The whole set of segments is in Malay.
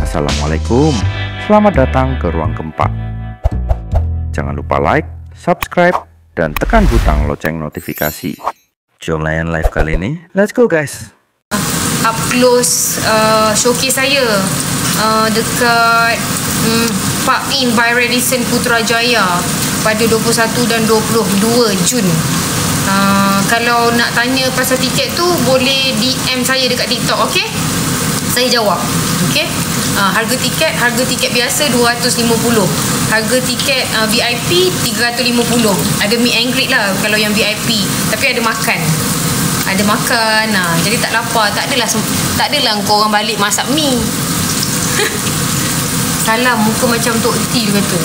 Assalamualaikum, selamat datang ke Ruang Gempa. Jangan lupa like, subscribe, dan tekan butang lonceng notifikasi. Jom layan live kali ini, let's go guys. Up close showcase saya dekat Park Inn by Radisson Putrajaya pada 21 dan 22 Jun. Kalau nak tanya pasal tiket tu, boleh DM saya dekat TikTok, okey? Saya jawab, okey? Harga tiket biasa 250. Harga tiket VIP 350. Ada meet and greet lah kalau yang VIP, tapi ada makan. Jadi tak lapar. Tak adalah kau orang balik masak mi. Salam, muka macam Tok T dia kata.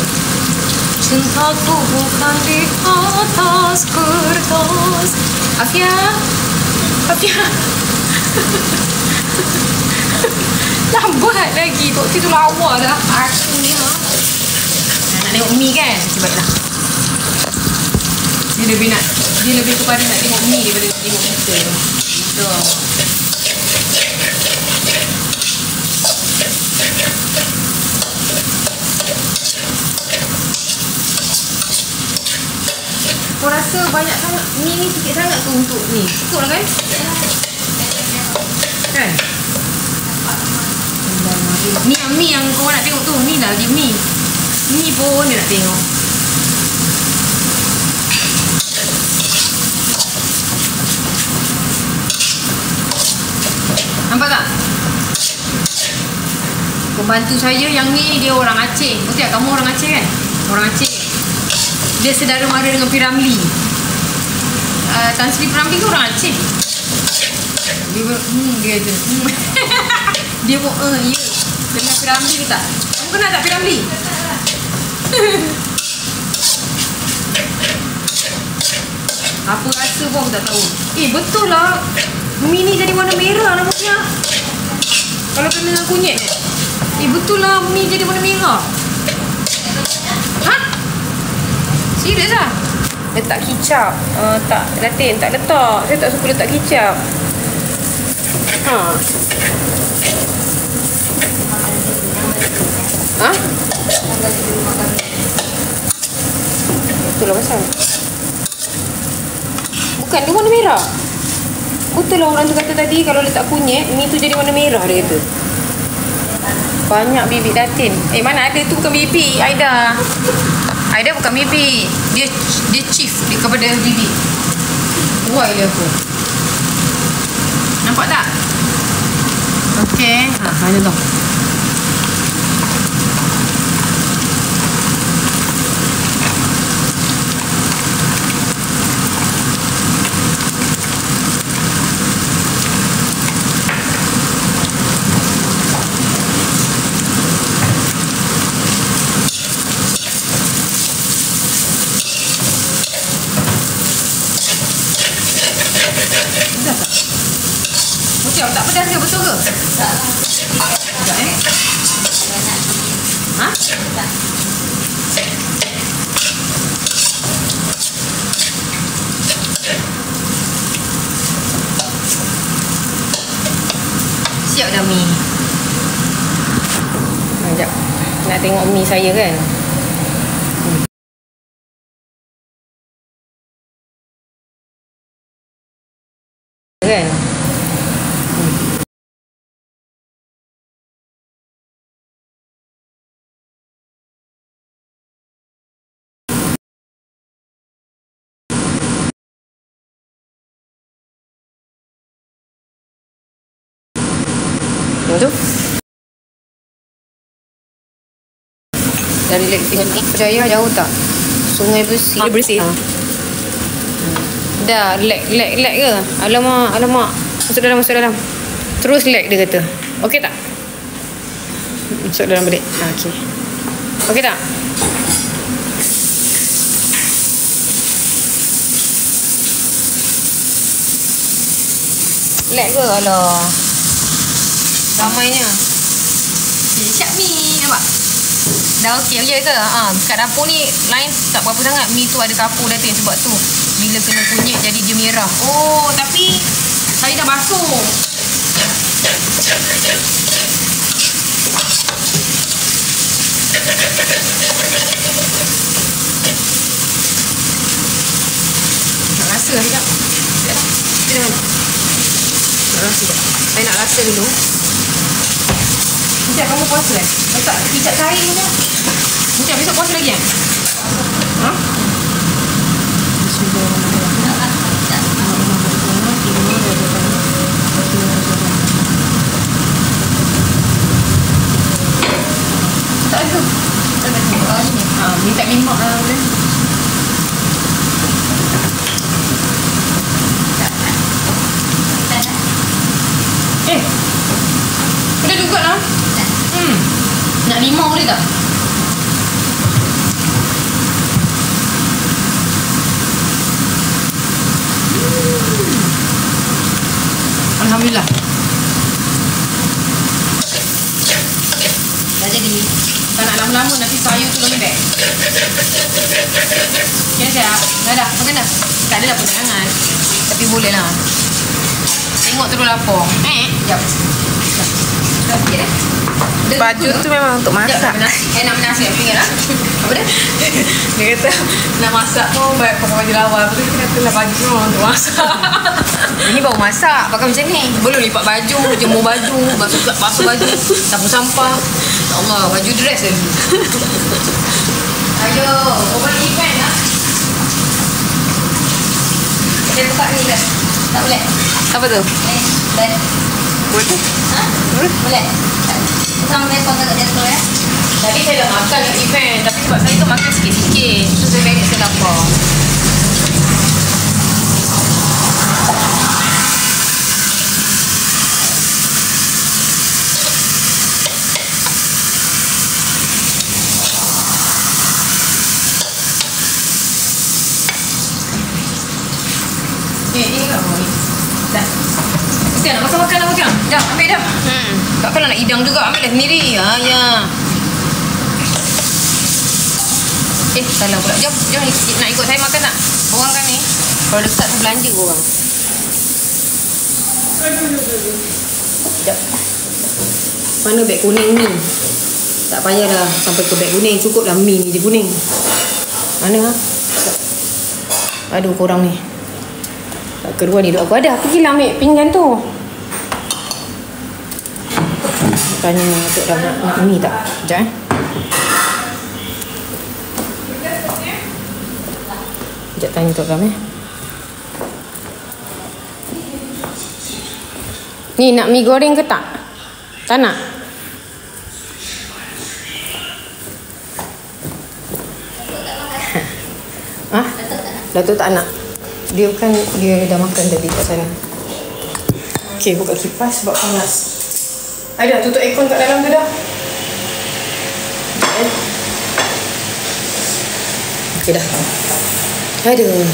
Cintaku bukan di atas kertas. Afia. Lambat lagi. Tok T tu lawa dah. Aku ni nak tengok mi kan. Cuba lah. Dia lebih kepada nak tengok mi daripada tengok kita. Gitu. Kau rasa banyak sangat mi ni, sikit sangat ke untuk ni? Cukup lah kan? Kan? Ni yang mi yang kau nak tengok tu. Ni lagi mi. Ni pun dia nak tengok. Nampak tak? Pembantu saya yang ni dia orang Aceh. Betul tak? Kamu orang Aceh kan? Orang Aceh. Dia sedara mara dengan P. Ramlee. Tan Sri P. Ramlee tu orang Aceh. Dia tu. Dia pun ya. Kenal P. Ramlee ke tak? Kamu kenal tak P. Ramlee? Apa rasa pun aku tak tahu. Betul lah. Mi ni jadi warna merah namanya. Kalau kena dengan kunyit betul lah, mi jadi warna merah. Ha? Serius lah? Letak kicap. Tak, Datin, tak letak. Saya tak suka letak kicap. Betul lah pasal. Bukan, dia warna merah. Betul lah orang tu kata tadi, kalau letak kunyit, mi tu jadi warna merah dia kata. Banyak bibit Datin. Mana ada tu, bukan bibit Aida. Aida bukan bibit. Dia chief dia kepada bibit. Why dia aku. Nampak tak? Okey. Macam tu. Tak pedas ke? Betul ke? Tak lah. Sekejap Ha? Tak. Siap dah mi. Sekejap. Nak tengok mi saya kan? Kan? Tu dari Putrajaya jauh tak? Sungai bersih. Bersih. Dah lag ke? Alamak. Masuk dalam. Terus lag dia kata. Okey tak? Masuk dalam balik. Okey. Okey tak? Lag ke? Alah. Ramainya. Siap mi, nampak? Dah okey je ke? Kat dapur ni lain tak berapa sangat. Mi tu ada kapur Datin sebab tu. Bila kena kunyit jadi dia merah. Oh, tapi saya dah basuh. Saya nak rasa dulu. Nanti kamu puasa kan? Letak kicap cair je. Nanti besok puasa lagi kan? Ha? Tak ada. Minta mimak lah. Boleh juga lah. Nak limau boleh tak? Alhamdulillah. Dah jadi. Tak nak lama-lama nanti sayur tu lembek. Okay siap. Dah makan dah. Tak ada dah pegangan. Tapi boleh lah. Tengok terus lapar. Sekejap. Dah sikit dah. Baju tu memang untuk masak. Nak menasi nak ingat lah. Apa dia? Dia kata nak masak pun baik pakai baju lawa. Lepas tu dia kata lah baju tu memang untuk masak. Ini baru masak. Pakai macam ni. Belum lipat baju, jemur baju, basuh baju, sapu sampah. Ya Allah, baju dress je. Ayo, over event lah. Saya buka ni dah. Tak boleh. Apa tu? Dan. Boleh tu? Ha? Boleh. Sama saya kontak kat jatuh ya. Tadi saya dah makan kat event. Tapi sebab saya tu makan sikit-sikit. So saya bagi saya lapar. Ini kan ni. Dah. Mesti nak makan lah makan. Dah, ambil dah. Tak kalau nak hidang juga, ambil dah sendiri. Ya. Salah pula. Jom nak ikut saya makan tak? Orang kan ni. Kalau dekat tu belanja orang. Sekejap. Mana beg kuning ni? Tak payah dah sampai ke beg kuning. Cukup lah mi ni je kuning. Mana ha? Aduh korang ni. Kedua ni duk aku ada. Pergilah ambil pinggan tu. Tanya Tok dah nak mi tak? Sekejap Sekejap tanya Tok Ram Ni nak mi goreng ke tak? Tak nak? Datuk tak nak? Dia dah makan tadi kat sana. Okay, buka kipas sebab panas. Ada tutup aircon kat dalam tu dah. Okay dah. Aduh,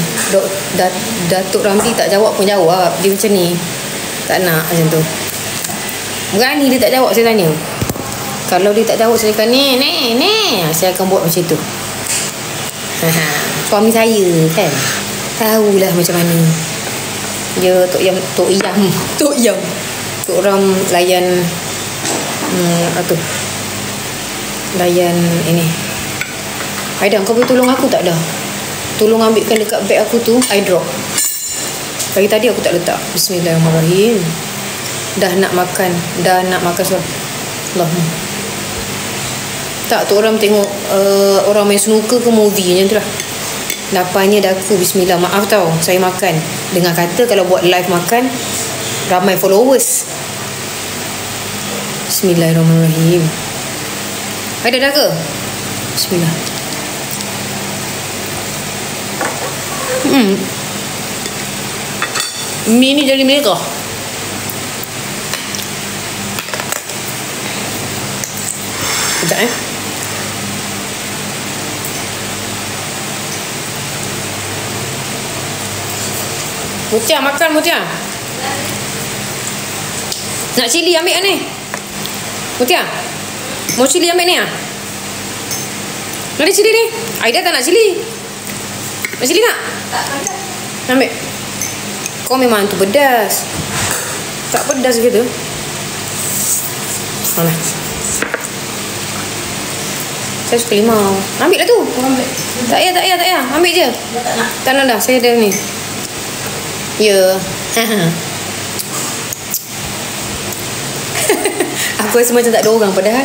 Datuk Ramli tak jawab pun jawab. Dia macam ni. Tak nak macam tu. Berani dia tak jawab saya tanya. Kalau dia tak jawab saya akan ni. Saya akan buat macam tu. Suami saya kan. Tahulah macam mana. Dia Tok Ram layan apa? Layan ini. Aida, kau boleh tolong aku tak dah? Tolong ambilkan dekat beg aku tu eye drop. Pagi tadi aku tak letak. Bismillahirrahmanirrahim. Dah nak makan sudah. Allahumma. Tak, Tok Ram tengok orang main snooker ke movie macam tu lah. Lapanya daku. Bismillah. Maaf tau, saya makan dengan kata kalau buat live makan ramai followers. Bismillahirrahmanirrahim. Ada dah ke? Bismillah. Mi ni jadi merah. Sekejap Mutia, makan Mutia. Nak cili ambil ni. Mutia, mau cili ambil ni ah? Nak cili ni? Aida tak nak cili. Nak cili tak? Tak, ambil. Kau memang tu pedas. Tak pedas gitu. Mana? Saya suka limau. Ambil lah tu. Ambil. Tak payah. Ambil je. Tak nak dah. Saya ada ni. Ya. Aku rasa macam tak ada orang padahal.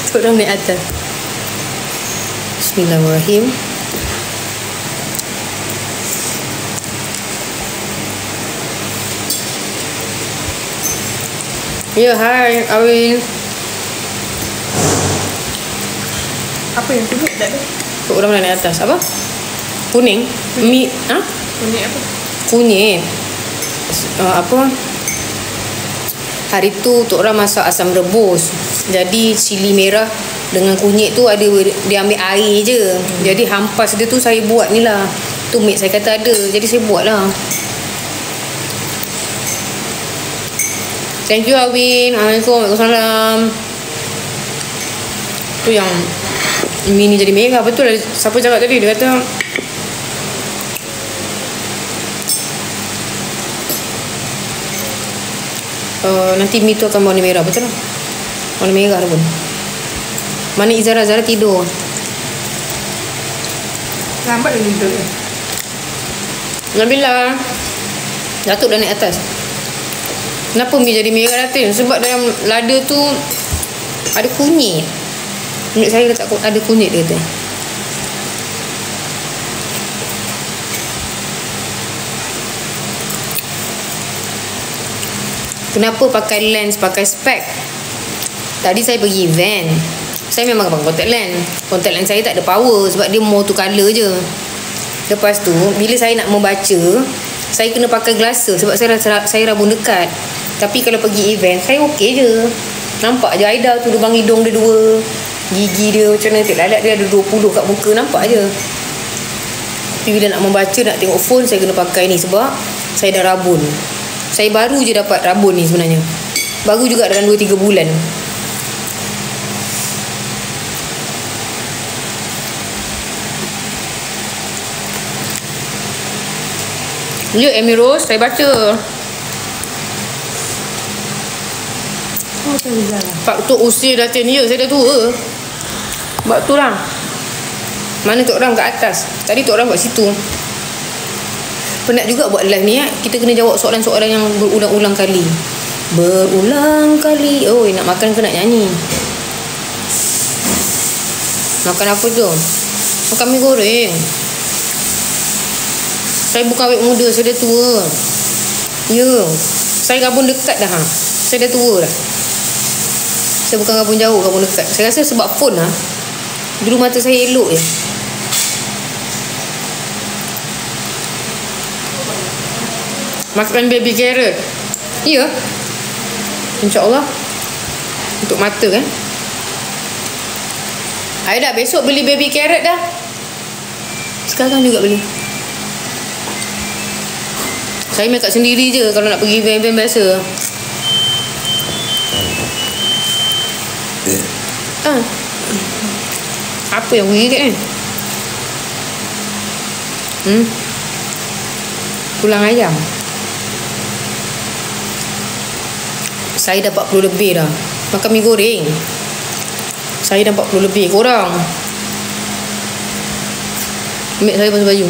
Tok Ram naik atas. Bismillahirrahmanirrahim. Ya, hai Awin. Apa yang kunyit tak ada? Tok Ram naik atas. Apa? Kuning? Mi, ha? Kunyit apa? Kunyit. Apa? Hari tu Tok Ram masak asam rebus. Jadi cili merah dengan kunyit tu ada, dia ambil air je. Jadi hampas dia tu saya buat ni lah. Tu mate saya kata ada, jadi saya buat lah. Thank you Awin. Assalamualaikum. Waalaikumsalam. Tu yang mi ni jadi merah. Betul lah. Siapa cakap tadi? Dia kata nanti mi tu akan warna merah. Betul lah. Warna merah pun. Mana Izara? Zara tidur. Lambat dia tidur. Nabila, Datuk dah naik atas. Kenapa mi jadi merah Datin? Sebab dalam lada tu ada kunyit. Menurut saya letak ada kunyit dia kata. Kenapa pakai lens, pakai spek? Tadi saya pergi event. Saya memang pakai contact lens. Contact lens saya tak ada power sebab dia mono color je. Lepas tu bila saya nak membaca, saya kena pakai glasses sebab saya rabun dekat. Tapi kalau pergi event saya okey je. Nampak je Aida tu lubang hidung dia 2, gigi dia macam mana, tiap lalat dia ada 20 kat muka, nampak je. Tapi bila nak membaca, nak tengok phone, saya kena pakai ni sebab saya dah rabun. Saya baru je dapat rabun ni sebenarnya. Baru juga dalam 2-3 bulan. Ya Emiros, saya baca. Faktor usia Datin. Ya, saya dah tua. Sebab tu lah. Mana Tok Ram kat atas. Tadi Tok Ram kat situ. Penat juga buat live ni. Kita kena jawab soalan-soalan yang berulang-ulang kali. Berulang kali. Oh, nak makan ke nak nyanyi? Makan apa tu? Makan mi goreng. Saya bukan awet muda, saya dah tua. Ya. Saya rabun dekat dah. Saya dah tua dah. Saya bukan rabun jauh, rabun dekat. Saya rasa sebab phone lah. Dulu mata saya elok je. Makan baby carrot. Ya. InsyaAllah. Untuk mata kan. Ayo dah besok beli baby carrot dah. Sekarang juga beli. Saya make up sendiri je kalau nak pergi event-event biasa. Apa yang pergi kat ni? Tulang ayam. Saya dah 40 lebih dah. Makan mi goreng. Saya dah 40 lebih. Korang ambil saya basuh baju.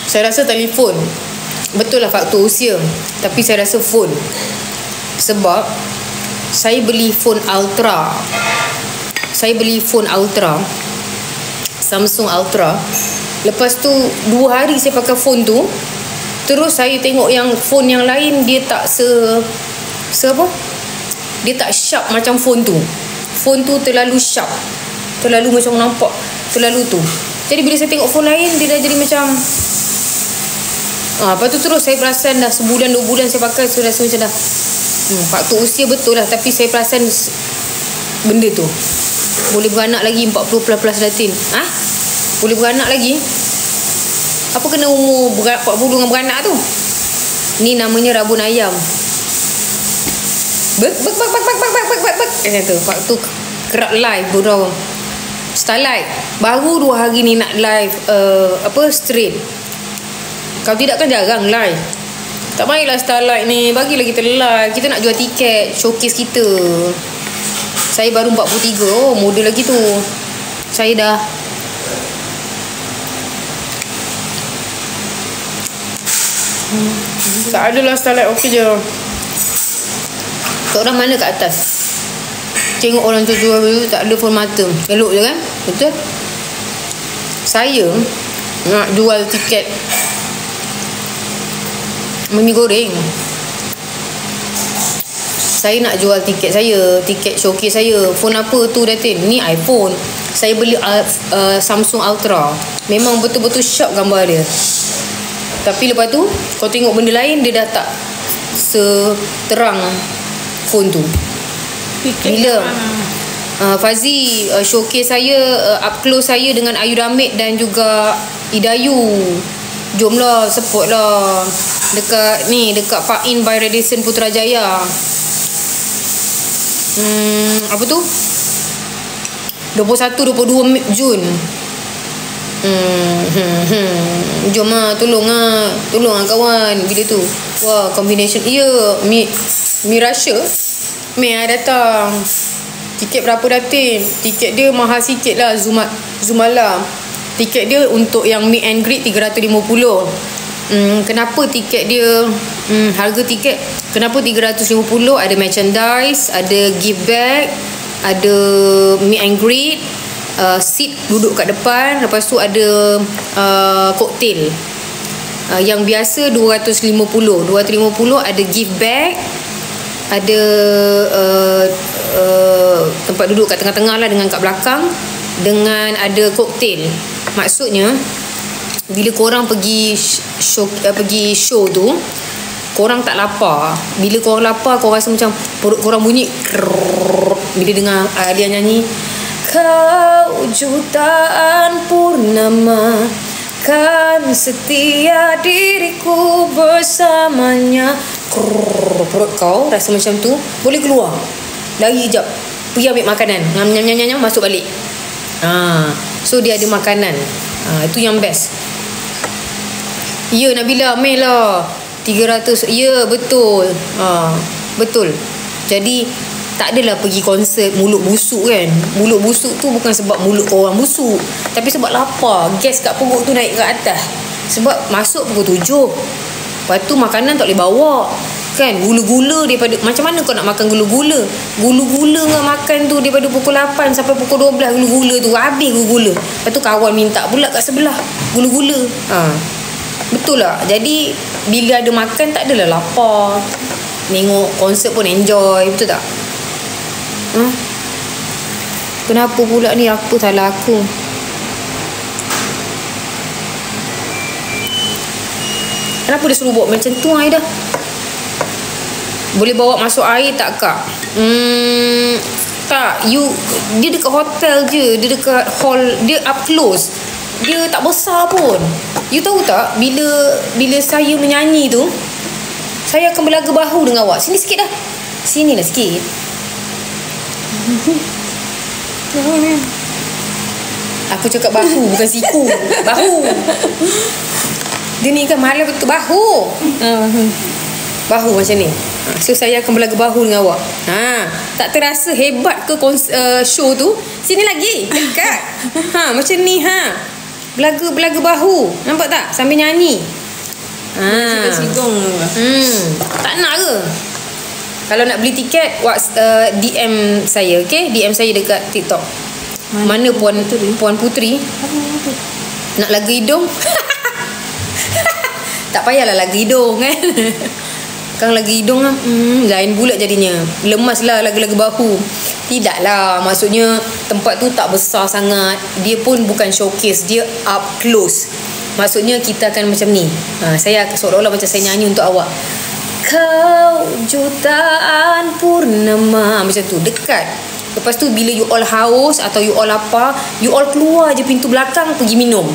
Saya rasa telefon. Betul lah faktor usia. Tapi saya rasa phone. Sebab saya beli phone Ultra. Saya beli phone Ultra, Samsung Ultra. Lepas tu 2 hari saya pakai phone tu. Terus saya tengok yang phone yang lain, dia tak apa? Dia tak sharp macam phone tu. Phone tu terlalu sharp. Terlalu macam nampak terlalu tu. Jadi bila saya tengok phone lain, dia dah jadi macam lepas tu terus saya perasan dah sebulan 2 bulan saya pakai, saya rasa macam dah faktor usia betul lah. Tapi saya perasan benda tu boleh beranak lagi 40 plus Datin. Boleh beranak lagi. Apa kena umur 40 dengan beranak tu? Ni namanya rabun ayam. Bek macam tu. Waktu kerak live bro. Starlight baru 2 hari ni nak live straight. Kalau tidak kan jarang live. Tak baiklah Starlight ni. Bagilah kita live. Kita nak jual tiket showcase kita. Saya baru 43. Oh, muda lagi tu. Saya dah tak adalah Starlight. Okey je. Kat orang mana kat atas? Tengok orang tu jual tak ada phone mata. Elok je kan? Betul? Saya nak jual tiket mi goreng. Saya nak jual tiket saya, tiket showcase saya. Phone apa tu Datin? Ni iPhone. Saya beli Samsung Ultra. Memang betul-betul sharp gambar dia. Tapi lepas tu kau tengok benda lain, dia dah tak seterang phone tu. Bila Fazi showcase saya, up close saya dengan Ayu Damit dan juga Idayu. Jomlah, support lah. Dekat ni, dekat Park In by Radisson Putrajaya. Apa tu? 21-22 Jun. Jom lah, tolong lah kawan. Bila tu, wah, combination. Ya, Mi Russia Mei datang. Tiket berapa Datin? Tiket dia mahal sikit lah. Zoom malam. Tiket dia untuk yang meet and greet 350. Kenapa tiket dia harga tiket kenapa 350? Ada merchandise, ada gift bag, ada meet and greet, seat duduk kat depan. Lepas tu ada koktel. Yang biasa 250 ada gift bag, ada tempat duduk kat tengah-tengah lah dengan kat belakang, dengan ada koktel. Maksudnya bila korang pergi show tu, korang tak lapar. Bila korang lapar, korang rasa macam perut korang bunyi bila dengar dia nyanyi, kau jutaan purnama, kan setia diriku bersamanya. Perut kau rasa macam tu, boleh keluar, lari sekejap, pergi ambil makanan, nyam masuk balik. So dia ada makanan. Itu yang best. Ya Nabila, mail lah 300. Ya betul. Betul. Jadi tak adalah pergi konsert mulut busuk kan. Mulut busuk tu bukan sebab mulut orang busuk, tapi sebab lapar. Gas kat perut tu naik ke atas. Sebab masuk pukul 7. Lepas tu makanan tak boleh bawa kan. Gula-gula daripada, macam mana kau nak makan gula-gula? Gula-gula kau makan tu daripada pukul 8 sampai pukul 12. Gula-gula tu habis gula-gula. Lepas tu kawan minta pula kat sebelah gula-gula. Betul lah. Jadi bila ada makan tak adalah lapar. Tengok konsert pun enjoy. Betul tak? Kenapa pula ni? Apa salah aku? Kenapa dia suruh buat macam tu Aida? Boleh bawa masuk air tak Kak? Tak. Dia dekat hotel je. Dia dekat hall. Dia up close. Dia tak besar pun. You tahu tak, bila saya menyanyi tu, saya akan belaga bahu dengan awak. Sini sikit dah. Sini lah sikit. Aku cakap bahu, bukan siku. Bahu. Dia ni kan malah betul bahu. Bahu macam ni. So saya akan belaga bahu dengan awak. Tak terasa hebat ke show tu? Sini lagi. Dekat. Macam ni Belaga bahu. Nampak tak? Sambil nyanyi. Sigong. Tak nak ke? Kalau nak beli tiket, DM saya, okay? DM saya dekat TikTok. Mana Puan Putri? Nak lagu hidung? Tak payahlah lagu hidung kan. Kan lagu hidung lah, lain pula jadinya. Lemas lah lagu-lagu bahu. Tidaklah, maksudnya tempat tu tak besar sangat. Dia pun bukan showcase, dia up close. Maksudnya kita akan macam ni. Saya seolah-olah macam saya nyanyi untuk awak. Kau jutaan purnama, macam tu, dekat. Lepas tu bila you all haus atau you all lapar, you all keluar je pintu belakang pergi minum.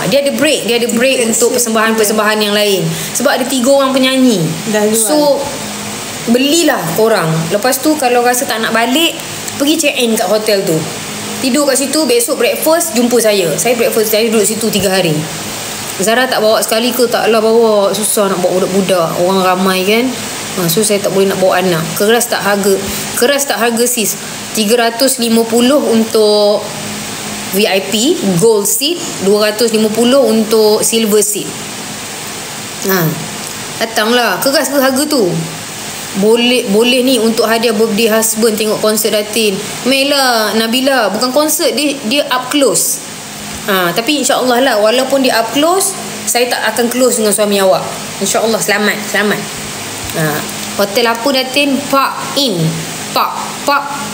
Dia ada break untuk persembahan-persembahan yang lain. Sebab ada 3 orang penyanyi. So belilah korang. Lepas tu kalau rasa tak nak balik, pergi check in kat hotel tu, tidur kat situ. Besok breakfast jumpa saya. Saya breakfast, saya duduk situ 3 hari. Zara tak bawa sekali ke? Taklah bawa. Susah nak bawa budak-budak. Orang ramai kan. So saya tak boleh nak bawa anak. Keras tak harga sis? 350 untuk VIP gold seat, 250 untuk silver seat. Datanglah. Keras ke harga tu? Boleh ni untuk hadiah birthday husband. Tengok konsert Datin. Mela, Nabila, bukan konsert, dia up close. Tapi insya-Allah lah, walaupun dia up close, saya tak akan close dengan suami awak. Insya-Allah selamat. Hotel apa Datin? Park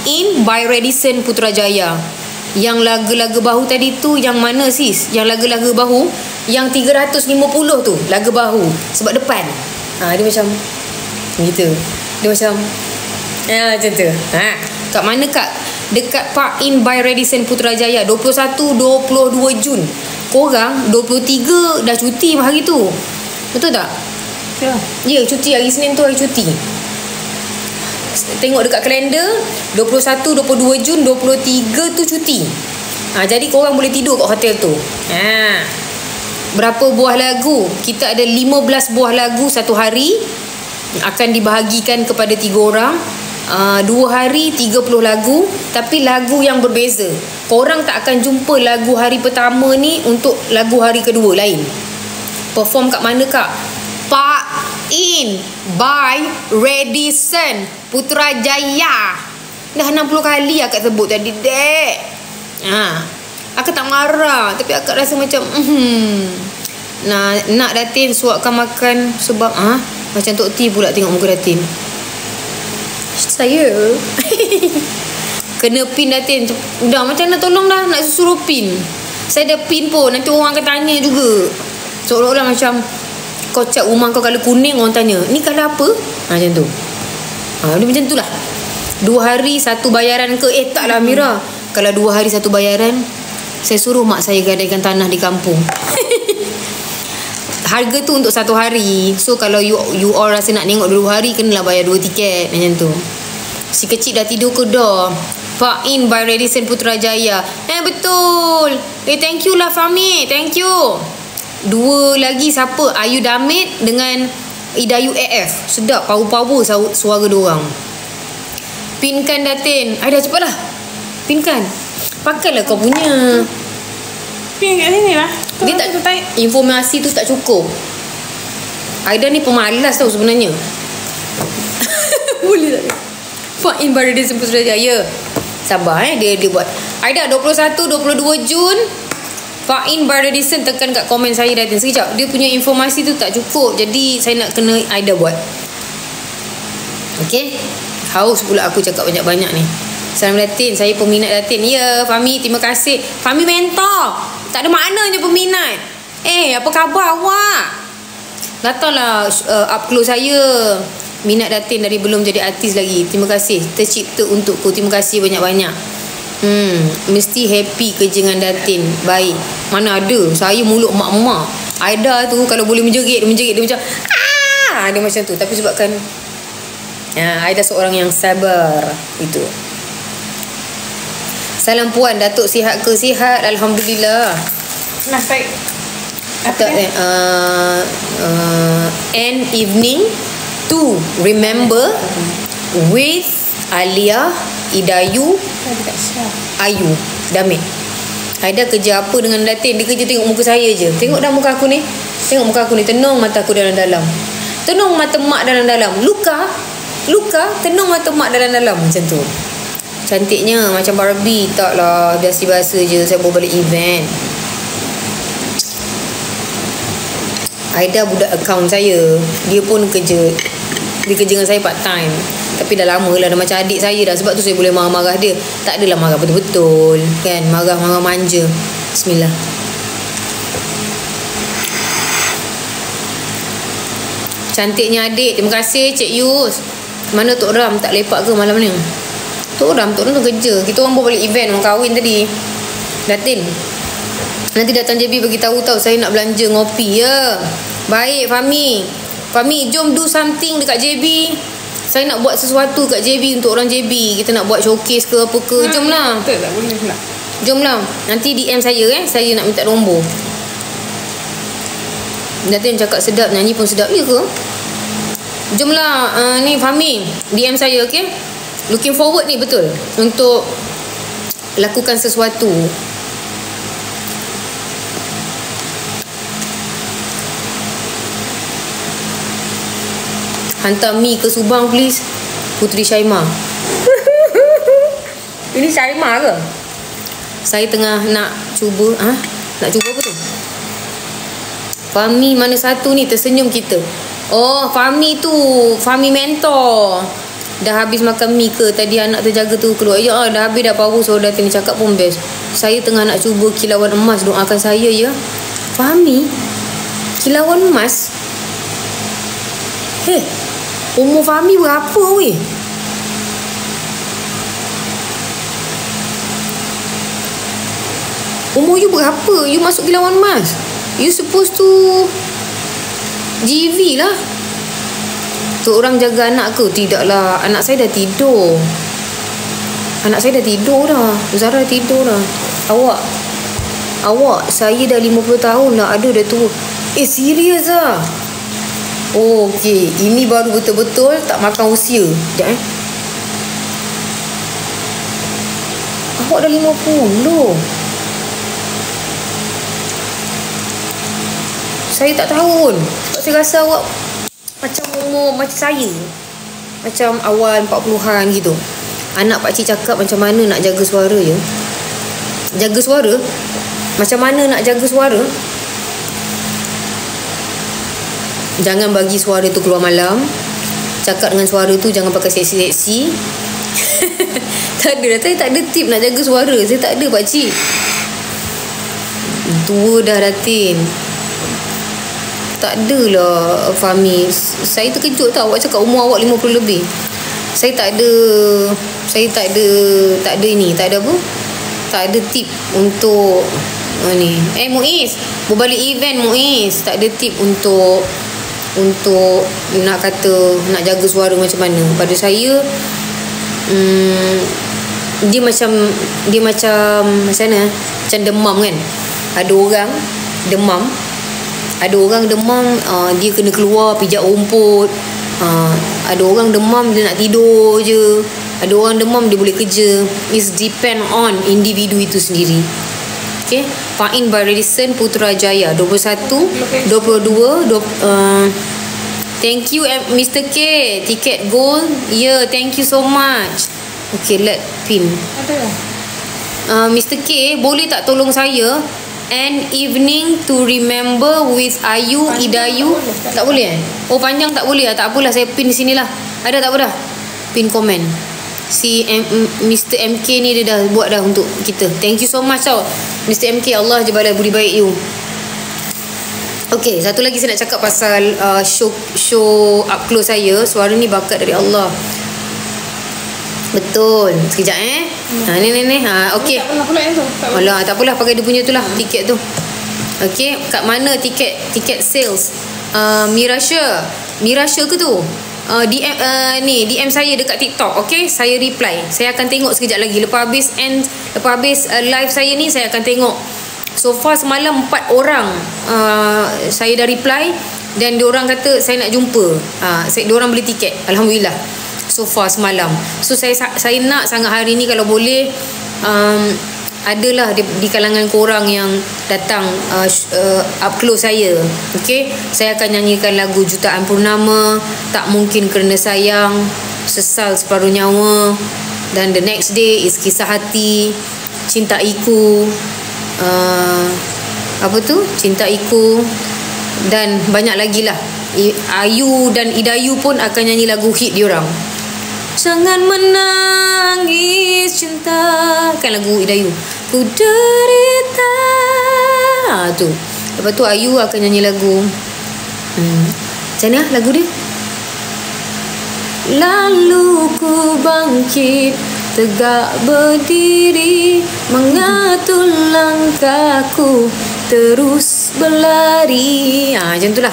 In by Radisson Putrajaya. Yang laga-laga bahu tadi tu yang mana sis? Yang laga-laga bahu yang 350 tu, laga bahu sebab depan. Dia macam gitu. Dia macam macam tu. Kat mana Kak? Dekat Park In by Radisson Putrajaya, 21-22 Jun. Korang 23 dah cuti hari tu. Betul tak? Ya, cuti hari Senin tu, hari cuti. Tengok dekat kalender 21-22 Jun, 23 tu cuti. Jadi korang boleh tidur kat hotel tu. Berapa buah lagu? Kita ada 15 buah lagu satu hari. Akan dibahagikan kepada 3 orang. 2 hari 30 lagu, tapi lagu yang berbeza. Korang tak akan jumpa lagu hari pertama ni untuk lagu hari kedua lain. Perform kat mana Kak? Park In by Radisson Putrajaya. Dah 60 kali akak sebut tadi, dek. Akak tak marah, tapi akak rasa macam nak Datin suapkan makan sebab macam Tok T pula tengok muka Datin. Saya kena pin Datin. Dah macam mana tolong dah, nak suruh pin. Saya dah pin pun, nanti orang akan tanya juga. Seolah-olah macam kau cat rumah kau colour kuning, orang tanya, ni colour apa? Macam tu. Dia macam tu lah. 2 hari 1 bayaran ke? Taklah Mira. Kalau 2 hari 1 bayaran, saya suruh mak saya gadaikan tanah di kampung. Harga tu untuk 1 hari. So kalau you all rasa nak tengok 2 hari, kenalah bayar 2 tiket. Macam tu. Si kecil dah tidur ke dah? Park In by Radisson Putrajaya. Betul. Thank you lah Fahmi. Thank you. 2 lagi siapa? Ayu Damit dengan Idayu AF. Sedap, power suara diorang. Pinkan Datin. Dah cepatlah. Pinkan. Pakailah kau punya. Pin kat sini lah. Dia tak, informasi tu tak cukup. Aida ni pemalas tau sebenarnya. Boleh tak? Park In by Radisson Putrajaya. Sabar dia buat. Aida 21-22 Jun. Park In by Radisson. Tekan kat komen saya Datin. Sekejap, dia punya informasi tu tak cukup. Jadi saya nak kena Aida buat. Okay. Haus pula aku cakap banyak-banyak ni. Salam Datin, saya peminat Datin. Ya Fahmi, terima kasih. Fahmi mentor. Tak ada maknanya peminat. Apa khabar awak? Datanglah up close saya. Minat Datin dari belum jadi artis lagi. Terima kasih. Tercipta untukku. Terima kasih banyak-banyak. Mesti happy kerja dengan Datin. Baik. Mana ada. Saya mulut mak-mak. Aida tu kalau boleh menjerit. Dia macam dia macam tu. Tapi sebabkan Aida seorang yang sabar. Itu. Salam Puan, Datuk sihat ke? Sihat, Alhamdulillah. Baik. And evening to remember with Alia, Idayu, Ayu, Damit. Aida kerja apa dengan Datin? Dia kerja tengok muka saya je. Tengok dah muka aku ni. Tengok muka aku ni. Tenung mata aku dalam-dalam. Tenung mata mak dalam-dalam. Luka, tenung mata mak dalam-dalam. Macam tu. Cantiknya macam Barbie. Taklah, biasa-biasa je. Saya bawa balik event. Aida budak akaun saya. Dia pun kerja. Dia kerja dengan saya part time. Tapi dah lama lah, dah macam adik saya dah. Sebab tu saya boleh marah-marah dia. Tak adalah marah betul-betul kan. Marah-marah manja. Bismillah. Cantiknya adik. Terima kasih Cik Yus. Mana Tok Ram? Tak lepak ke malam ni? Tok Ram tu kerja. Kita orang bawa balik event. Orang kahwin tadi. Datin, nanti datang JB bagi tahu saya nak belanja ngopi ya. Baik Fahmi, jom do something dekat JB. Saya nak buat sesuatu kat JB untuk orang JB. Kita nak buat showcase ke apa ke. Jomlah. Tak boleh pula. Jomlah. Nanti DM saya Saya nak minta nombor. Datin cakap sedap, nyanyi pun sedap. Ya ke? Jomlah ni Fahmi DM saya, okay? Looking forward ni betul untuk lakukan sesuatu. Hantar mi ke Subang please, Puteri Syaimah. Ini Syaimah ke? Saya tengah nak cuba. Nak cuba apa tu? Fahmi mana satu ni tersenyum kita? Oh, Fahmi tu, Fahmi mentor. Dah habis makan mi ke? Tadi anak terjaga tu keluar. Ya, dah habis dah, power. So dah tadi cakap pun best. Saya tengah nak cuba kilauan emas. Doakan saya ya. Fahmi, kilauan emas? Heh, umur Fahmi berapa weh? Umur you berapa? You masuk kilauan emas? You supposed to GV lah. Tu orang jaga anak ke? Tidaklah. Anak saya dah tidur. Anak saya dah tidur dah. Zara dah tidur dah. Awak saya dah 50 tahun lah. Aduh dah tua. Serius lah? Oh okay. Ini baru betul-betul tak makan usia. Sekejap Awak dah 50. Saya tak tahu pun. Sebab saya rasa awak macam umur macam saya. Macam awal 40-an gitu. Anak pakcik cakap macam mana nak jaga suara ya. Jaga suara? Macam mana nak jaga suara? Jangan bagi suara tu keluar malam. Cakap dengan suara tu jangan pakai seksi-seksi. Tak ada. Saya tak ada tip nak jaga suara. Saya tak ada pakcik. Tua dah Datin. Tak adalah Fahmi. Saya terkejut tau awak cakap umur awak 50 lebih. Saya tak ada ini, tak ada apa? Tak ada tip untuk ni. Muiz, berbalik event Muiz. Tak ada tip untuk nak kata nak jaga suara macam mana. Pada saya dia macam mana? Macam demam kan. Ada orang demam, dia kena keluar pijak rumput. Ada orang demam dia nak tidur je. Ada orang demam dia boleh kerja. It's depend on individu itu sendiri. Okay. Fa'in by Radisson Putrajaya 21, 22 thank you Mr. K. Tiket gold. Yeah, thank you so much. Okay, let pin. Mr. K, boleh tak tolong saya An Evening to Remember with Ayu Idayu? Tak boleh Oh panjang tak boleh Tak apalah, saya pin di sinilah. Ada tak apa dah? Pin komen. Si Mr. MK ni dia dah buat dah untuk kita. Thank you so much tau Mr. MK. Allah je balas budi baik you. Okay, satu lagi saya nak cakap pasal show up close saya. Suara ni bakat dari Allah. Betul. Sekejap ni. Okey. Tak pernah pula yang tu. Alah, tak apalah, pakai dia punya tu lah, tiket tu. Okey, kat mana tiket sales? Mirasha ke tu? DM saya dekat TikTok. Okey, saya reply. Saya akan tengok sekejap lagi. Lepas habis live saya ni, saya akan tengok. So far semalam 4 orang saya dah reply dan diorang kata saya nak jumpa. Diorang beli tiket. Alhamdulillah. So far semalam. So saya nak sangat hari ni kalau boleh adalah di kalangan korang yang datang up close saya. Okay, saya akan nyanyikan lagu Jutaan Purnama, Tak Mungkin Kerana Sayang, Sesal Separuh Nyawa, dan the next day is Kisah Hati, Cintaiku, apa tu, Cintaiku, dan banyak lagi lah. Ayu dan Idayu pun akan nyanyi lagu hit diorang. Jangan menangis cinta, kan lagu Idayu. Ku derita. Tu. Lepas tu Ayu akan nyanyi lagu macam mana lagu dia? Lalu ku bangkit, tegak berdiri, mengatur langkahku, terus berlari. Macam tu lah.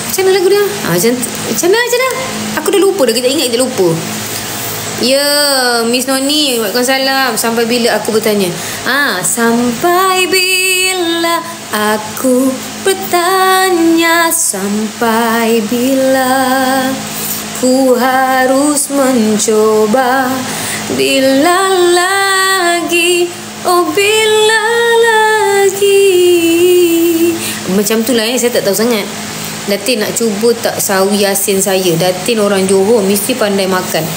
Macam mana lagu dia? Macam mana? Aku dah lupa dah. Kejap ingat je lupa. Ya, Miss Noni, waalaikumsalam. Sampai bila aku bertanya? Sampai bila aku bertanya sampai bila ku harus mencoba. Bila lagi, oh bila lagi. Macam tu lah saya tak tahu sangat. Datin nak cuba tak sawi asin saya. Datin orang Johor mesti pandai makan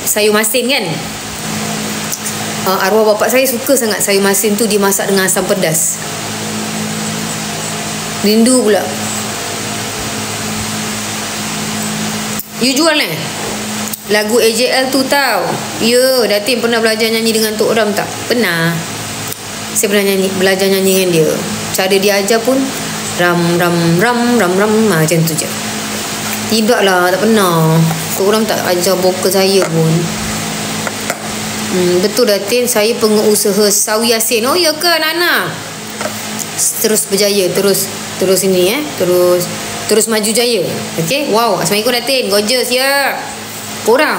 sayur masin kan. Arwah bapak saya suka sangat sayur masin tu dimasak dengan asam pedas. Rindu pula. You jual lagu AJL tu tau. Ya, Datin pernah belajar nyanyi dengan Tok Ram tak? Pernah. Saya pernah belajar nyanyi dengan dia. Cara dia ajar pun ram ram ram ram ram macam tu je. Tidak lah, tak pernah. Tok Ram tak ajar vokal saya pun. Betul Datin, saya pengusaha sawi asin. Oh ya ke Nana? Terus berjaya, terus ini terus maju jaya. Okey. Wow, Assalamualaikum Datin. Gorgeous ya. Korang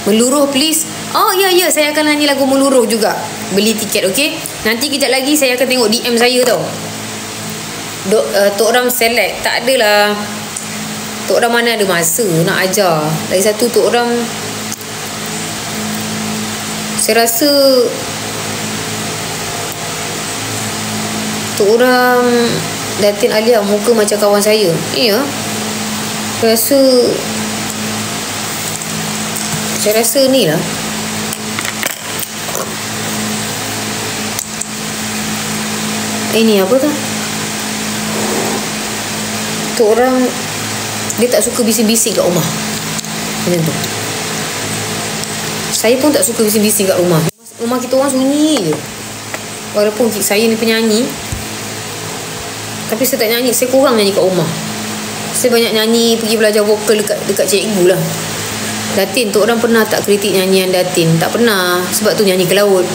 Meluruh please. Oh ya, saya akan nyanyi lagu Meluruh juga. Beli tiket, okey. Nanti kejap lagi saya akan tengok DM saya tau. Tok Ram select. Tak adalah. Tok Ram mana ada masa nak ajar. Lagi satu Tok Ram, saya rasa Tok Ram Datin Alia muka macam kawan saya. Ya. Saya rasa ni lah. Ini apa tu? Tok Ram dia tak suka bising-bising kat rumah. Macam tu. Saya pun tak suka bising-bising kat rumah. Rumah kita orang sunyi je. Walaupun saya ni penyanyi, tapi saya tak nyanyi. Saya kurang nyanyi kat rumah. Saya banyak nyanyi, pergi belajar vokal dekat cikgu lah. Datin, Tok Ram pernah tak kritik nyanyian Datin? Tak pernah. Sebab tu nyanyi ke laut.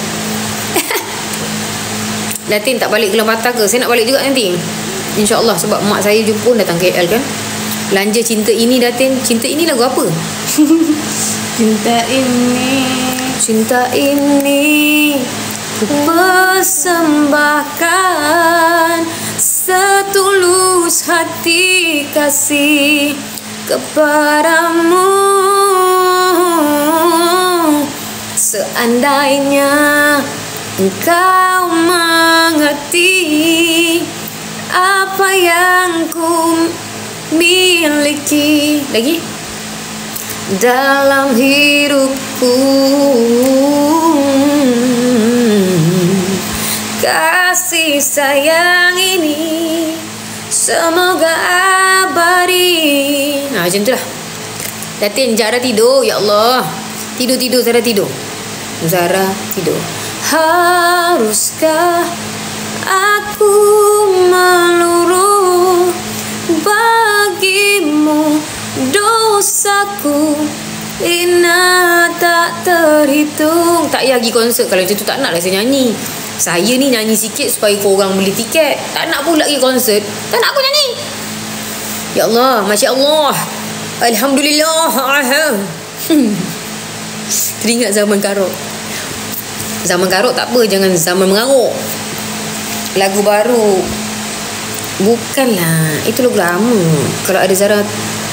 Datin tak balik ke Patah ke? Saya nak balik juga nanti, InsyaAllah. Sebab mak saya pun datang KL kan. Belanja Cinta Ini Datin. Cinta Ini lagu apa? Cinta ini ku persembahkan setulus hati kasih kepadamu. Seandainya engkau mengerti apa yang ku miliki lagi dalam hidupku, kasih sayang ini semoga abadi. Macam tu lah. Datin, Zara tidur. Ya Allah, tidur Zara tidur. Zara tidur. Haruskah aku meluruh bagimu? Dosaku ina tak terhitung. Tak payah pergi konsert. Kalau macam tu tak nak lah saya nyanyi. Saya ni nyanyi sikit supaya korang beli tiket. Tak nak pula pergi konsert. Tak nak aku nyanyi. Ya Allah, Masya Allah, Alhamdulillah. Teringat zaman karok. Zaman karok tak apa, jangan zaman mengaruk. Lagu baru bukanlah, itu lagu lama. Kalau ada Zara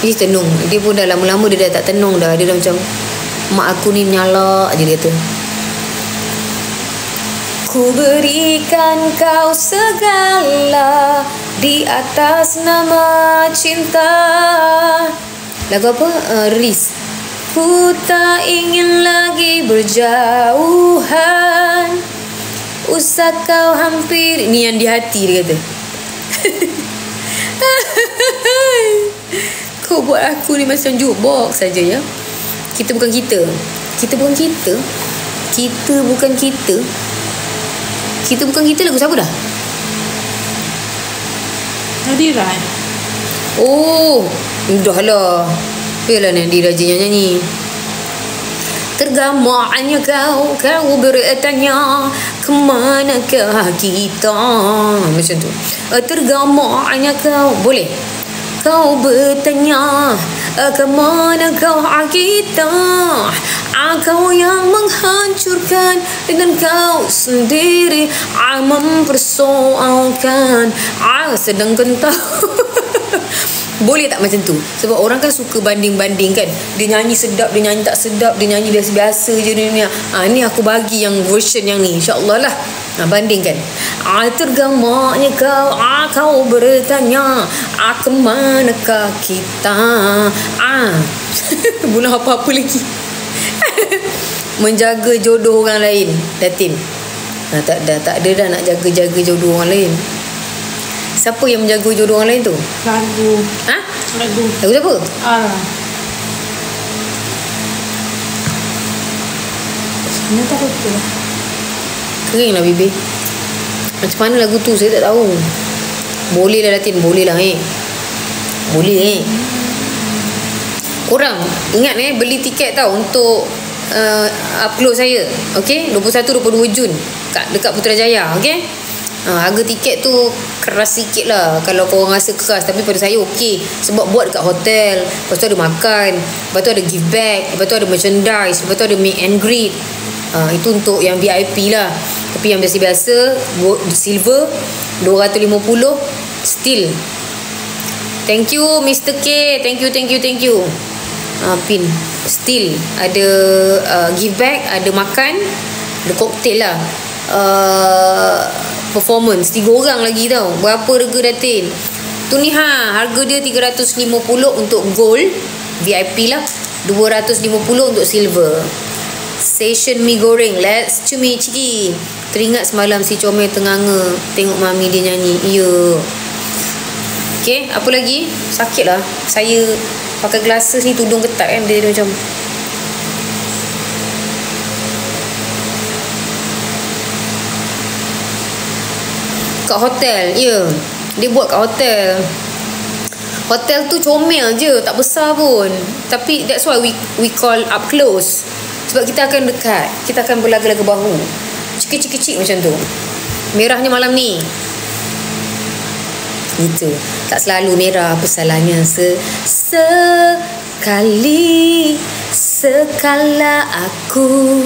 dia tenung. Dia pun dah lama-lama dia dah tak tenung dah. Dia dah macam mak aku ni menyalak je dia kata. Ku berikan kau segala di atas nama cinta. Lagu apa? Riz. Ku tak ingin lagi berjauhan, usah kau hampir. Ni yang di hati dia kata. Kau buat aku ni macam jukebox saja ya. Kita bukan kita. Kita bukan kita. Kita bukan kita. Kita bukan kita lagu siapa dah? Nadira. Oh, dah lah. Yalah Nadira je yang nyanyi. Tergamanya kau bertanya kemanakah kita. Macam tu. Tergamanya kau. Boleh? Kau bertanya kemanakah kita. Kau yang menghancurkan dengan kau sendiri, mempersoalkan sedangkan tahu. Boleh tak macam tu? Sebab orang kan suka banding-banding kan. Dia nyanyi sedap, dia nyanyi tak sedap, dia nyanyi biasa-biasa je ni. Ni aku bagi yang version yang ni, InsyaAllah lah. Bandingkan. Tergamaknya kau, kau bertanya, kemanakah kita? Bunuh apa-apa lagi. Menjaga jodoh orang lain, Datin. Tak ada dah nak jaga-jaga jodoh orang lain. Siapa yang menjaga jodoh orang lain tu? Lagu. Lagu siapa? Mana tak betul. Kering lah bibir. Macam mana lagu tu saya tak tahu. Boleh lah Datin, boleh lah Boleh Korang ingat beli tiket tau untuk up close saya. Okay, 21-22 Jun dekat Putrajaya. Okay, harga tiket tu keras sikit lah kalau korang rasa keras. Tapi pada saya okey, sebab buat dekat hotel, lepas tu ada makan, lepas tu ada give back, lepas tu ada merchandise, lepas tu ada meet and greet. Itu untuk yang VIP lah. Tapi yang biasa-biasa silver 250 still. Thank you Mr. K. Thank you. Pin still ada give back, ada makan, ada cocktail lah. Performance 3 orang lagi tau. Berapa harga Datin? Tu ni harga dia 350 untuk gold VIP lah, 250 untuk silver. Session mi goreng, let's cumi ciki. Teringat semalam si Comel tenganga tengok mami dia nyanyi. Ya. Okay, apa lagi? Sakit lah saya pakai glasses ni, tudung ketat kan. Dia macam kat hotel. Ya, dia buat kat hotel. Hotel tu comel je, tak besar pun. Tapi that's why we call up close. Sebab kita akan dekat, kita akan berlaga-laga bahu, kecil-kecil macam tu. Merahnya malam ni itu tak selalu merah. Apa salahnya sekala aku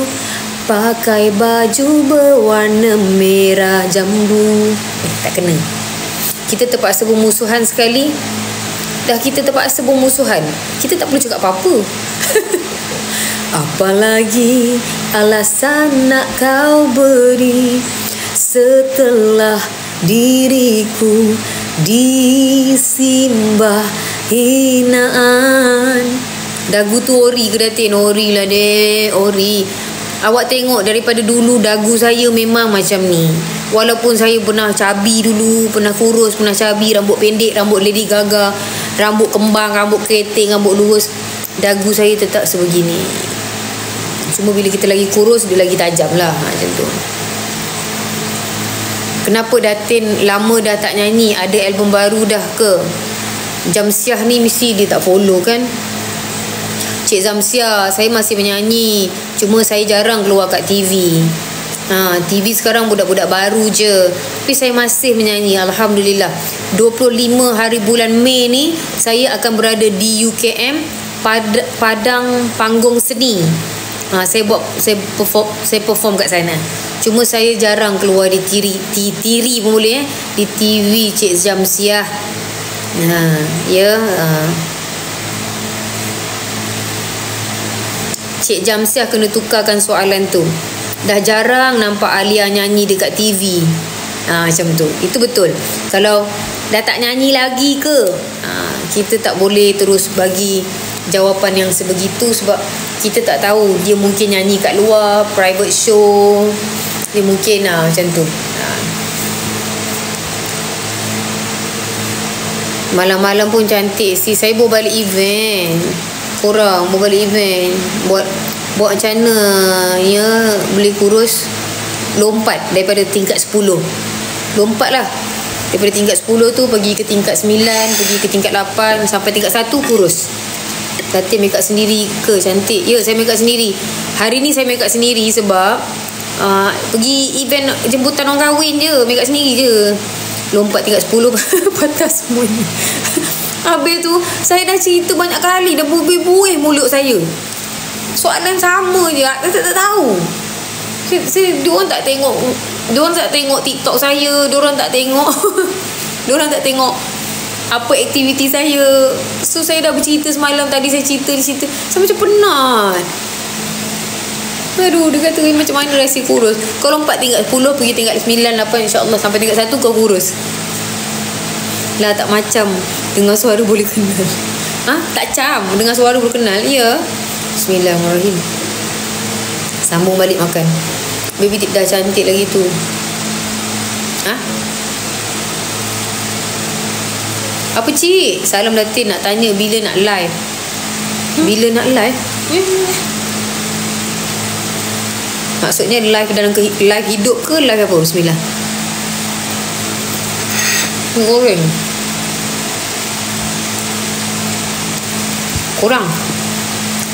pakai baju berwarna merah jambu. Tak kena. Kita terpaksa bermusuhan sekali. Dah kita terpaksa bermusuhan, kita tak perlu cakap apa-apa. Apalagi alasan nak kau beri setelah diriku disimbah hinaan. Dagu tu ori ke Datin? Ori lah dek, ori. Awak tengok daripada dulu dagu saya memang macam ni. Walaupun saya pernah cabi dulu, pernah kurus, pernah cabi, rambut pendek, rambut Lady Gaga, rambut kembang, rambut keriting, rambut lurus, dagu saya tetap sebegini. Cuma bila kita lagi kurus, dia lagi tajam lah. Macam tu. Kenapa Datin lama dah tak nyanyi? Ada album baru dah ke? Jamsiah ni mesti dia tak follow kan? Cik Zamsia, saya masih menyanyi. Cuma saya jarang keluar kat TV. TV sekarang budak-budak baru je. Tapi saya masih menyanyi, Alhamdulillah. 25 hari bulan Mei ni saya akan berada di UKM, Padang Panggung Seni. Saya perform kat sana. Cuma saya jarang keluar di tiri pun boleh di TV Cik Zamsiah. Cik Jamsiah kena tukarkan soalan tu. Dah jarang nampak Alia nyanyi dekat TV. Macam tu. Itu betul. Kalau dah tak nyanyi lagi ke, kita tak boleh terus bagi jawapan yang sebegitu. Sebab kita tak tahu, dia mungkin nyanyi kat luar, private show. Dia mungkin macam tu. Malam-malam pun cantik. Saya bawa balik event. Korang bawa balik event. Buat macam mana ya boleh kurus. Lompat daripada tingkat 10. Lompat lah. Daripada tingkat 10 tu pergi ke tingkat 9, pergi ke tingkat 8, sampai tingkat 1 kurus. Datin make up sendiri ke cantik? Ya, saya make up sendiri. Hari ni saya make up sendiri sebab pergi event jemputan orang kahwin je. Make up sendiri je. Lompat tingkat 10 patah semuanya. Habis tu saya dah cerita banyak kali, dah buih-buih mulut saya. Soalan sama je. Saya tak tahu. Diorang tak tengok TikTok saya. Diorang tak tengok diorang tak tengok apa aktiviti saya. So saya dah bercerita semalam. Tadi saya cerita. Saya macam penat. Aduh, dia kata macam mana rahsia kurus. Kau lompat tingkat 10, pergi tingkat 9, 8, insyaAllah sampai tingkat 1 kau kurus. Lah tak macam dengar suara boleh kenal. Tak cam dengar suara boleh kenal. Ya. Bismillahirrahmanirrahim. Sambung balik makan. Baby tip dah cantik lagi tu. Apa cik? Salam Datin, nak tanya bila nak live. Bila nak live? Maksudnya live dalam live hidup ke live apa? Bismillah. Goreng. Kurang.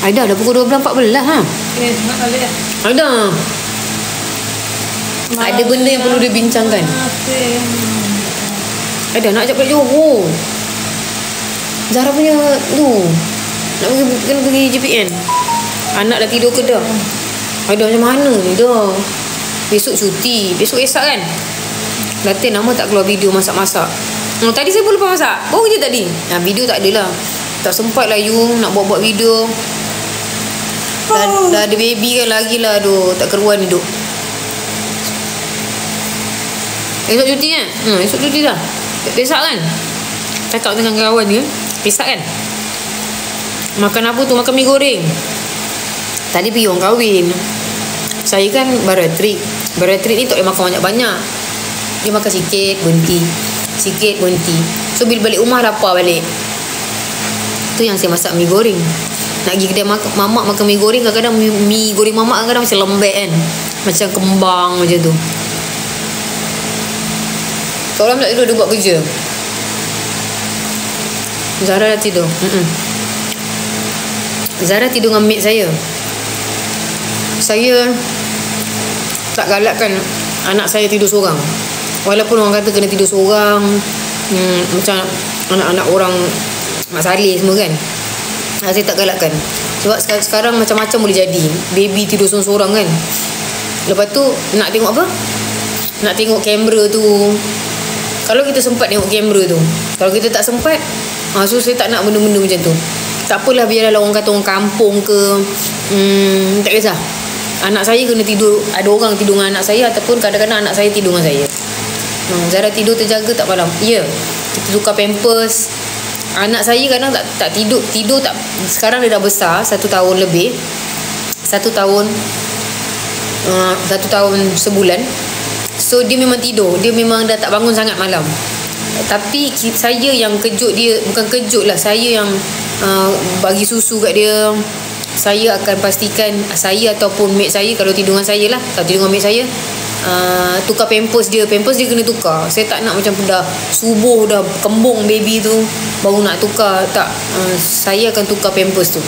Ada dah pukul 12.14 ha. Nak balik dah. Ada benda yang perlu dibincangkan. Ada nak ajak balik Johor. Zara punya tu nak kena pergi JPN. Anak dah tidur ke dah? Ada macam mana ni dah. Besok cuti. Besok Esak kan? Datin nama tak keluar video masak-masak. Tadi saya pun lupa masak. Baru je tadi. Video tak adalah. Tak sempat lah you nak buat video. Dah ada baby kan lagi lah. Aduh, tak keruan hidup. Esok cuti kan? Esok cuti dah. Esak kan? Cakap dengan kawan dia. Esak kan? Makan apa tu? Makan mi goreng. Tadi pergi orang kahwin. Saya kan bariatrik. Bariatrik ni tak boleh makan banyak-banyak. Dia makan sikit, berhenti. Sikit, berhenti. So bila balik rumah lapar balik. Tu yang saya masak mi goreng. Nak pergi kedai mamak makan mi goreng. Kadang-kadang mi goreng mamak kadang-kadang macam lembek kan. Macam kembang macam tu. Seorang tak tidur, dia buat kerja. Zara dah tidur. Zara tidur dengan mate saya. Saya tak galakkan anak saya tidur seorang. Walaupun orang kata kena tidur seorang, macam anak-anak orang Mak Saleh semua kan. Saya tak galakkan. Sebab sekarang macam-macam boleh jadi. Baby tidur seorang-seorang kan. Lepas tu nak tengok apa? Nak tengok kamera tu. Kalau kita sempat tengok kamera tu. Kalau kita tak sempat, so saya tak nak benda-benda macam tu. Tak apalah, biarlah orang kata orang kampung ke, tak kisah. Anak saya kena tidur, ada orang tidur dengan anak saya, ataupun kadang-kadang anak saya tidur dengan saya. Zara tidur terjaga tak malam. Ya, kita tukar pampers. Anak saya kadang tak tidur tak. Sekarang dia dah besar, 1 tahun lebih. 1 tahun 1 tahun sebulan. So dia memang tidur, dia memang dah tak bangun sangat malam. Tapi saya yang kejut dia. Bukan kejut lah, saya yang bagi susu kat dia. Saya akan pastikan saya ataupun mate saya, kalau tidur dengan saya lah, kalau tidur dengan mate saya, tukar pampers dia. Pampers dia kena tukar. Saya tak nak macam dah subuh dah kembung baby tu baru nak tukar. Tak, saya akan tukar pampers tu.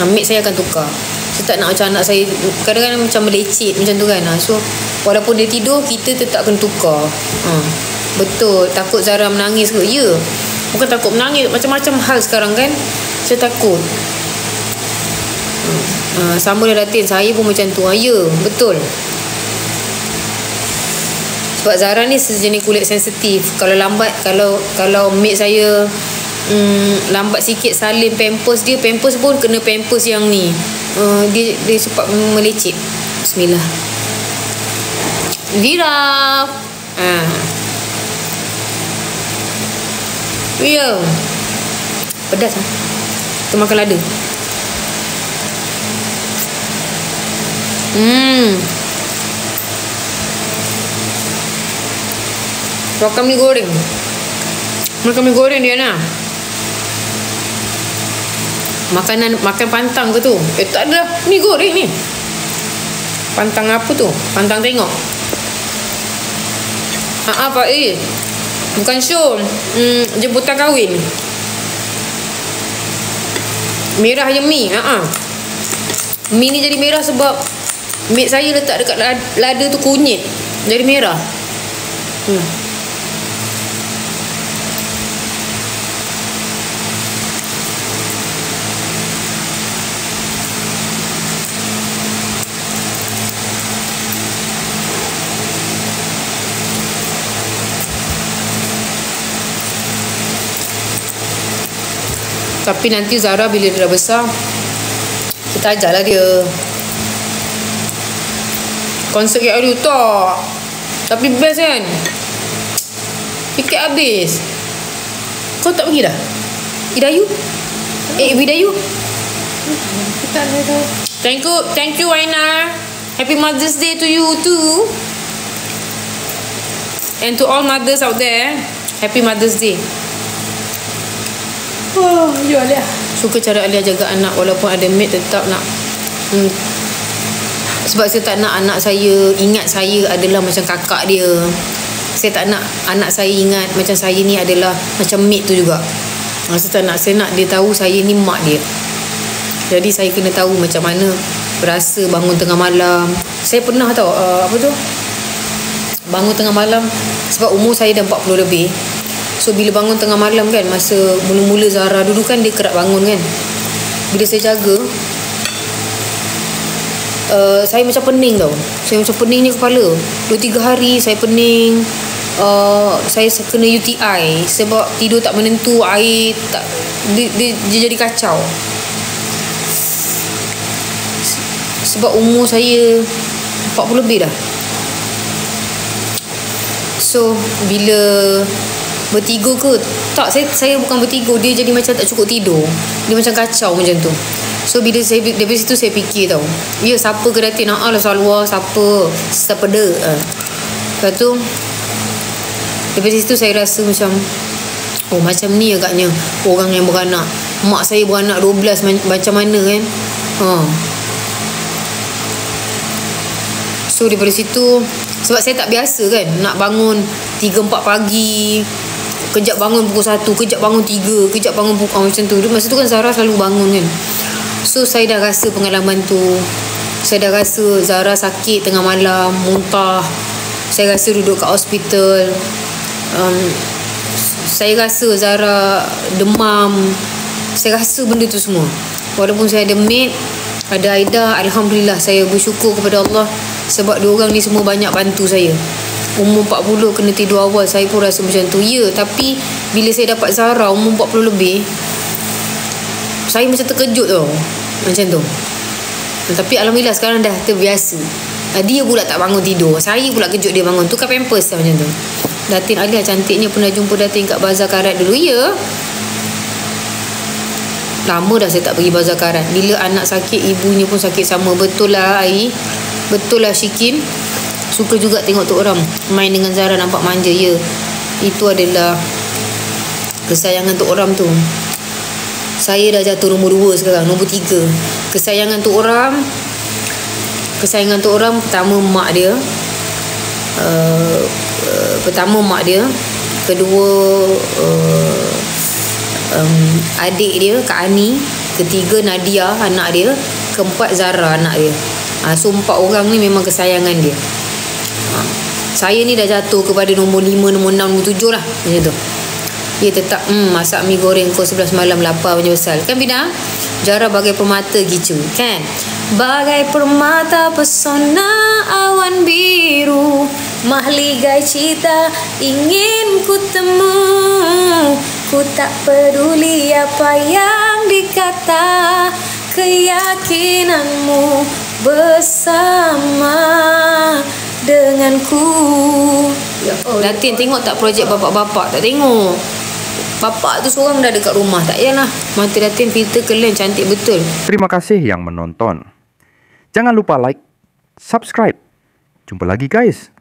Mate saya akan tukar. Saya tak nak macam anak saya kadang-kadang macam melecet macam tu kan. So walaupun dia tidur, kita tetap kena tukar. Betul. Takut Zara menangis ke? Ya. Bukan takut menangis, macam-macam hal sekarang kan. Saya takut. Sama dah Datin, saya pun macam tu. Ya, betul. Sebab Zara ni sejenis kulit sensitif. Kalau lambat, kalau mate saya lambat sikit salin pampers dia, pampers pun kena pampers yang ni, dia sempat melecet. Bismillah. Giraf. Ya. Pedas lah. Kita makan lada. Makan mi goreng. Makan mi goreng Diana. Makan pantang ke tu? Tak ada mi goreng ni. Pantang apa tu? Pantang tengok. Pak bukan show. Jemputan kahwin. Merah je mi. Mi ni jadi merah sebab mate saya letak dekat lada tu kunyit. Jadi merah. Tapi nanti Zara bila dia dah besar, kita ajarlah dia. Konsert KRU tak. Tapi best kan? Tiket habis. Kau tak pergi dah? Idayu? Widayu? Kita ada tu. Thank you Aina. Happy Mother's Day to you too. And to all mothers out there, Happy Mother's Day. Oh, you Alia. Suka cara Alia jaga anak walaupun ada maid, tetap nak sebab saya tak nak anak saya ingat saya adalah macam kakak dia. Saya tak nak anak saya ingat macam saya ni adalah macam maid tu juga. Saya tak nak. Saya nak dia tahu saya ni mak dia. Jadi saya kena tahu macam mana berasa bangun tengah malam. Saya pernah tahu bangun tengah malam sebab umur saya dah 40 lebih. So bila bangun tengah malam kan, masa mula-mula Zara dulu kan dia kerap bangun kan. Bila saya jaga, saya macam pening tau. Saya macam peningnya kepala. 2-3 hari saya pening. Saya kena UTI sebab tidur tak menentu, air tak, dia jadi kacau. Sebab umur saya 40 lebih dah. So bila bertidur ke tak, saya bukan bertidur, dia jadi macam tak cukup tidur. Dia macam kacau macam tu. So bila dari situ saya fikir tau, ya siapa ke Datin? Lah Salwa, siapa dia. Lepas tu dari situ saya rasa macam, oh macam ni agaknya orang yang beranak. Mak saya beranak 12 macam mana kan. So daripada situ, sebab saya tak biasa kan nak bangun 3-4 pagi, kejap bangun pukul 1, kejap bangun 3, kejap bangun pukul macam tu. Masa tu kan Zara selalu bangun kan. So saya dah rasa pengalaman tu. Saya dah rasa Zara sakit tengah malam, muntah. Saya rasa duduk kat hospital. Saya rasa Zara demam. Saya rasa benda tu semua. Walaupun saya ada maid, ada Aida, alhamdulillah saya bersyukur kepada Allah sebab diorang ni semua banyak bantu saya. Umur 40 kena tidur awal, saya pun rasa macam tu. Ya, tapi bila saya dapat Zara umur 40 lebih, saya macam terkejut tau. Macam tu. Tapi alhamdulillah sekarang dah terbiasa. Dia pula tak bangun tidur, saya pula kejut dia bangun. Tukar pampers lah macam tu. Datin Alia cantiknya, pernah jumpa Datin kat Bazar Karat dulu. Ya, lama dah saya tak pergi Bazar Karat. Bila anak sakit, ibunya pun sakit sama. Betul lah Ai, betul lah Syikin. Suka juga tengok tu orang main dengan Zara, nampak manja. Ya, itu adalah kesayangan tu orang tu. Saya dah jatuh nombor 2 sekarang, nombor 3. Kesayangan tu orang pertama mak dia. Pertama mak dia, kedua adik dia Kak Ani, ketiga Nadia anak dia, keempat Zara anak dia. So 4 orang ni memang kesayangan dia. Saya ni dah jatuh kepada nombor 5, nombor 6, nombor 7 lah macam tu. Dia tetap masak mi goreng kau 11 malam lapar macam besar. Kan Bina? Zara bagai permata gitu kan? Bagai permata pesona awan biru, mahligai cita ingin ku temu. Ku tak peduli apa yang dikata, keyakinanmu bersama denganku. Datin tengok tak projek bapak-bapak? Tak tengok. Bapak tu seorang dah dekat rumah. Tak payahlah. Mata Datin filter keren, cantik betul. Terima kasih yang menonton. Jangan lupa like, subscribe. Jumpa lagi guys.